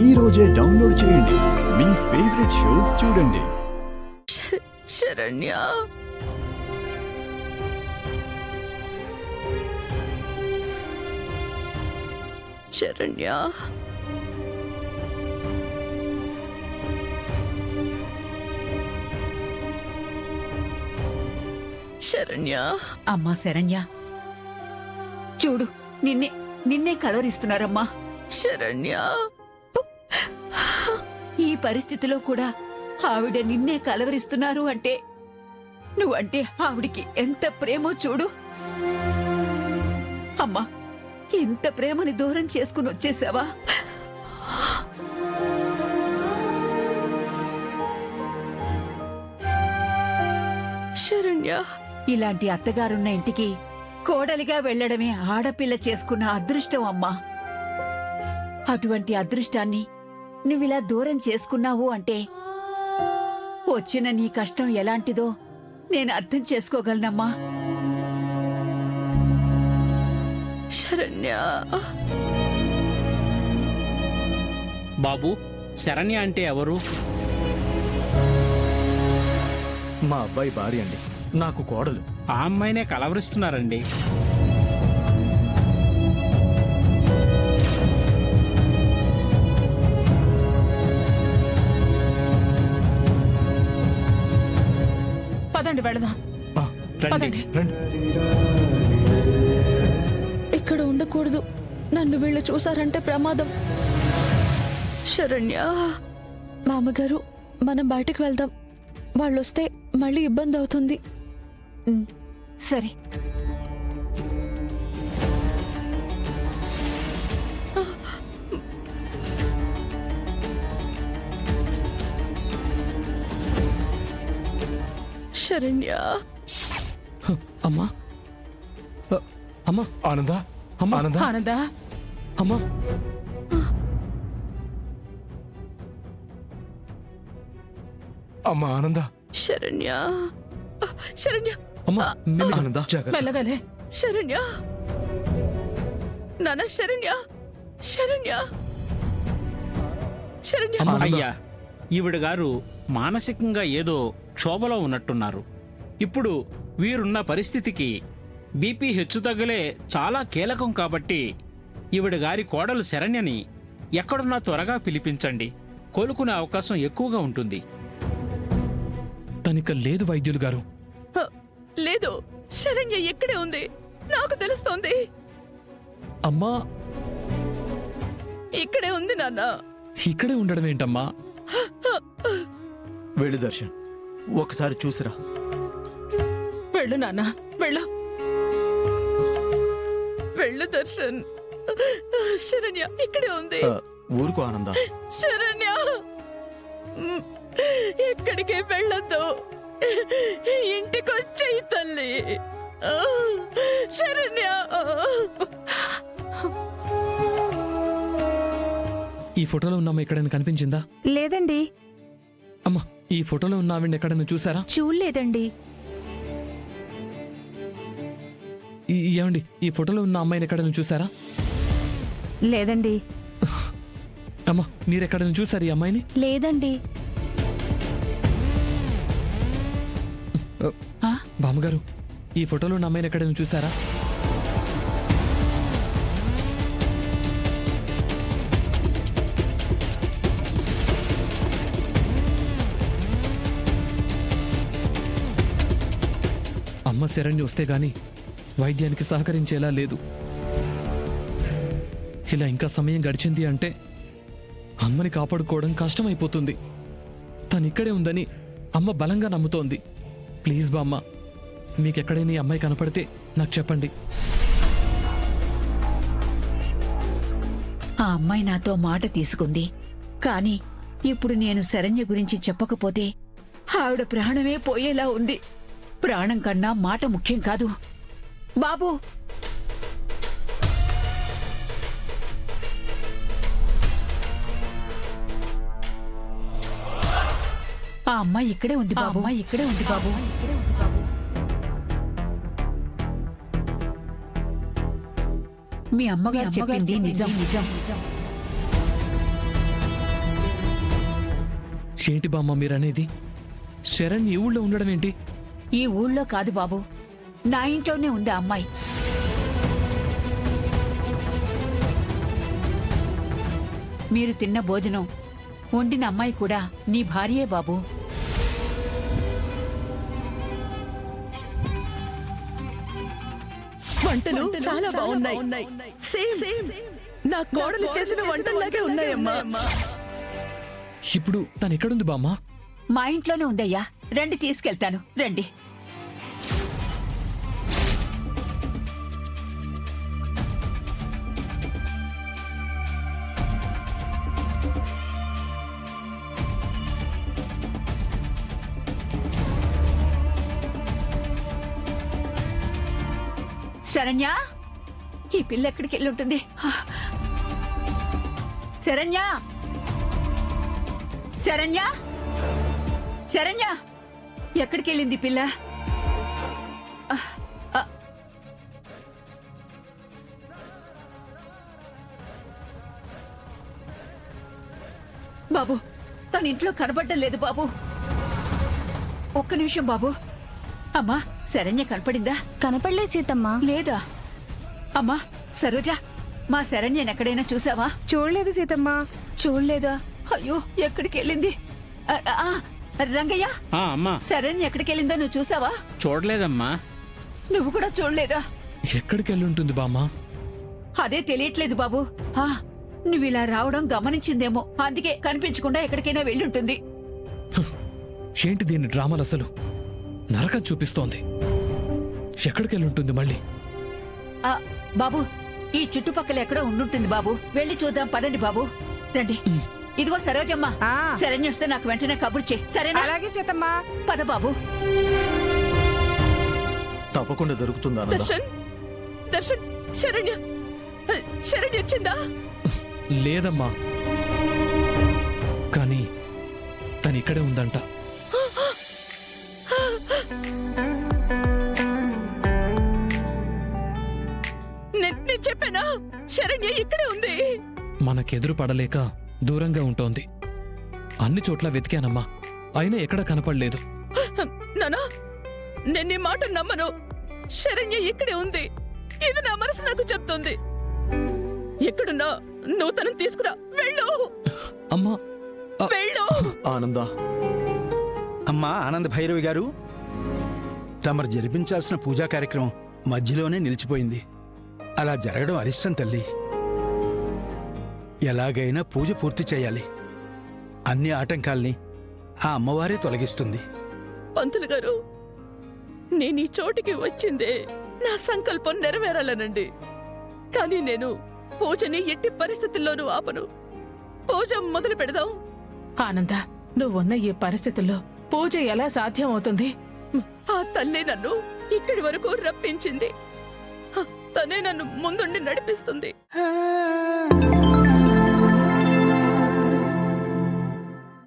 ఈ రోజే డౌన్లోడ్ చేయండి. మీ ఫేవరెట్ షోస్ చూడండి. శరణ్య, శరణ్య, శరణ్య. అమ్మా శరణ్య, చూడు నిన్నే కలవరిస్తున్నారమ్మా. శరణ్య, ఈ పరిస్థితిలో కూడా ఆవిడ నిన్నే కలవరిస్తున్నారు అంటే నువ్వంటే ఆవిడికి ఎంత ప్రేమో చూడు. అమ్మా, ఇంత ప్రేమని దూరం చేసుకుని వచ్చేసావా? శరణ్య, ఇలాంటి అత్తగారున్న ఇంటికి కోడలిగా వెళ్లడమే ఆడపిల్ల చేసుకున్న అదృష్టం అమ్మా. అటువంటి అదృష్టాన్ని నువ్విలా దూరం చేసుకున్నావు అంటే వచ్చిన నీ కష్టం ఎలాంటిదో నేను అర్థం చేసుకోగలనమ్మా. శరణ్య. బాబు, శరణ్య అంటే ఎవరు? మా అబ్బాయి భార్య అండి, నాకు కోడలు. ఆ అమ్మాయినే కలవరిస్తున్నారండి. పదండి వెళదాం. రండి. రండి. ఇక్కడ ఉండకూడదు. నన్ను వీళ్ళు చూసారంటే ప్రమాదం. శరణ్య, మామగారు, మనం బయటకు వెళ్దాం. వాళ్ళొస్తే మళ్ళీ ఇబ్బంది అవుతుంది. సరే. శరణ్య. అమ్మా, అమ్మా, ఆనంద, అమ్మా, ఆనంద, ఆనంద, అమ్మా. అమ్మా ఆనంద. శరణ్య, శరణ్య. అమ్మా, ఆనంద, జాగ్రత్త. మెల్లగానే. శరణ్య, నాన్న. శరణ్య, శరణ్య, శరణ్య. అమ్మా, అయ్యా, ఈవిడ గారు మానసికంగా ఏదో క్షోభలో ఉన్నట్టున్నారు. ఇప్పుడు వీరున్న పరిస్థితికి బీపీ హెచ్చుతగ్గులే చాలా కీలకం కాబట్టి ఈవిడ గారి కోడలు శరణ్యని ఎక్కడున్నా త్వరగా పిలిపించండి. కోలుకునే అవకాశం ఎక్కువగా ఉంటుంది. తనిక లేదు వైద్యులు గారు. లేదు, శరణ్య ఇక్కడే ఉంది. నాకు తెలుస్తోంది. అమ్మా, ఇక్కడే ఉంది నాన్న. ఇక్కడే ఉండడం ఏంటమ్మా? వెళ్ళు దర్శన్, ఒకసారి చూసిరా. వెళ్ళు నాన్న, వెళ్ళు. వెళ్ళు దర్శన్. శరణ్య ఇక్కడే ఉంది. ఊరుకో ఆనంద. శరణ్య, ఎక్కడికి వెళ్ళొద్దు. ఇంటికొచ్చేయి తల్లి. శరణ్య. ఈ ఫోటోలో ఉన్నామా ఎక్కడైనా కనిపించిందా? లేదండి. అమ్మా, ఈ ఫోటోలో ఉన్న ఆవిడ ఎక్కడైనా చూసారా? చూడలేదండి. ఏమండి, ఈ ఫోటోలో ఉన్న అమ్మాయిని ఎక్కడైనా చూసారా? లేదండి. అమ్మా, మీరు ఎక్కడైనా చూసారు ఈ అమ్మాయిని? లేదండి. బామ్మగారు, ఈ ఫోటోలో ఉన్న అమ్మాయిని ఎక్కడైనా చూసారా? అమ్మ శరణ్య వస్తే గాని వైద్యానికి సహకరించేలా లేదు. ఇలా ఇంకా సమయం గడిచింది అంటే అమ్మని కాపాడుకోవడం కష్టమైపోతుంది. తను ఇక్కడే ఉందని అమ్మ బలంగా నమ్ముతోంది. ప్లీజ్ బామ్మ, మీకెక్కడైనా ఈ అమ్మాయి కనపడితే నాకు చెప్పండి. ఆ అమ్మాయి నాతో మాట తీసుకుంది. కాని ఇప్పుడు నేను శరణ్య గురించి చెప్పకపోతే ఆవిడ ప్రాణమే పోయేలా ఉంది. ప్రాణం కన్నా మాట ముఖ్యం కాదు. బాబూ, ఆ అమ్మాయి ఇక్కడే ఉంది బాబు. ఇక్కడే ఉంది బాబు. మీ అమ్మగారు చెప్పింది నిజం. ఏంటి బామ్మ మీరనేది? శరణ్ ఈ ఊళ్ళో ఉండడం ఏంటి? ఈ ఊళ్ళో కాదు బాబు, నా ఇంట్లోనే ఉంది ఆ అమ్మాయి. మీరు తిన్న భోజనం వండిన అమ్మాయి కూడా నీ భార్యే బాబు. వంటలు చాలా బాగున్నాయి. సేమ్ నా కోడలు చేసిన వంటల్లాగే ఉన్నాయమ్మా. ఇప్పుడు తను ఎక్కడుంది బామ్మ? మా ఇంట్లోనే ఉందయ్యా, రండి తీసుకెళ్తాను, రండి. శరణ్య, ఈ పిల్ల ఎక్కడికి వెళ్ళి ఉంటుంది? శరణ్య, శరణ్య, శరణ్య, ఎక్కడికి వెళ్ళింది పిల్ల? బాబు, తన ఇంట్లో కనబడ్డం లేదు బాబు. ఒక్క నిమిషం బాబు. అమ్మా, శరణ్య కనపడిందా? కనపడలే సీతమ్మ. లేదా? అమ్మా సరోజ, మా శరణ్యను ఎక్కడైనా చూసావా? చూడలేదు సీతమ్మ. చూడలేదా? అయ్యో, ఎక్కడికి వెళ్ళింది? రంగయ్య, అమ్మా శరణ్య ఎక్కడికి వెళ్ళిందో నువ్వు చూసావా? చూడలేదమ్మా. నువ్వు కూడా చూడలేదా? ఎక్కడికి వెళ్ళి ఉంటుంది బామ్మ? అదే తెలియట్లేదు బాబు. నువ్వు ఇలా రావడం గమనించిందేమో, అందుకే కనిపించకుండా ఎక్కడికైనా వెళ్ళుంటుంది. ఏంటి దీని డ్రామాలు అసలు? నరకం చూపిస్తోంది. ఎక్కడికి వెళ్ళి ఉంటుంది మళ్ళీ? బాబు, ఈ చుట్టుపక్కల ఎక్కడో ఉండుంటుంది బాబు. వెళ్ళి చూద్దాం పదండి బాబు, రండి. ఇదిగో సరోజమ్మ, శరణ్య వస్తే నాకు వెంటనే కబురు చేయి, సరేనా? అలాగే సీతమ్మ. పద బాబు. తప్పకుండా దొరుకుతుందా ఆనంద? దర్శన్, శరణ్య వచ్చిందా? లేదమ్మా, కానీ తను ఇక్కడే ఉందంట. నేను చెప్పానా, శరణ్య ఇక్కడే ఉంది. మనకెదురు పడలేక దూరంగా ఉంటోంది. అన్ని చోట్ల వెతికానమ్మా, అయినా ఎక్కడ కనపడలేదు. నానా, నేను నీ మాట నమ్మను. శరణ్య ఇక్కడే ఉంది. ఇది నా మనసు నాకు చెప్తోంది. ఎక్కడున్నా నువ్వు తనను తీసుకురా. వెళ్ళు అమ్మా, వెళ్ళు. ఆనంద, అమ్మా ఆనంద భైరవి గారు, తమరు జరిపించాల్సిన పూజా కార్యక్రమం మధ్యలోనే నిలిచిపోయింది. అలా జరగడం అరిష్టం తల్లి. ఎలాగైనా పూజ పూర్తి చేయాలి. అన్ని ఆటంకాల్ని ఆ అమ్మవారే తొలగిస్తుంది. పంతులు గారు, నేను ఈ చోటికి వచ్చిందే నా సంకల్పం నెరవేరాలనండి. కానీ నేను పూజని ఎట్టి పరిస్థితుల్లోనూ ఆపను. పూజ మొదలు పెడదాం. ఆనంద, నువ్వున్న ఈ పరిస్థితుల్లో పూజ ఎలా సాధ్యం అవుతుంది? ఆ తల్లి నన్ను ఇక్కడి వరకు రప్పించింది. తనే నన్ను ముందుండి నడిపిస్తుంది.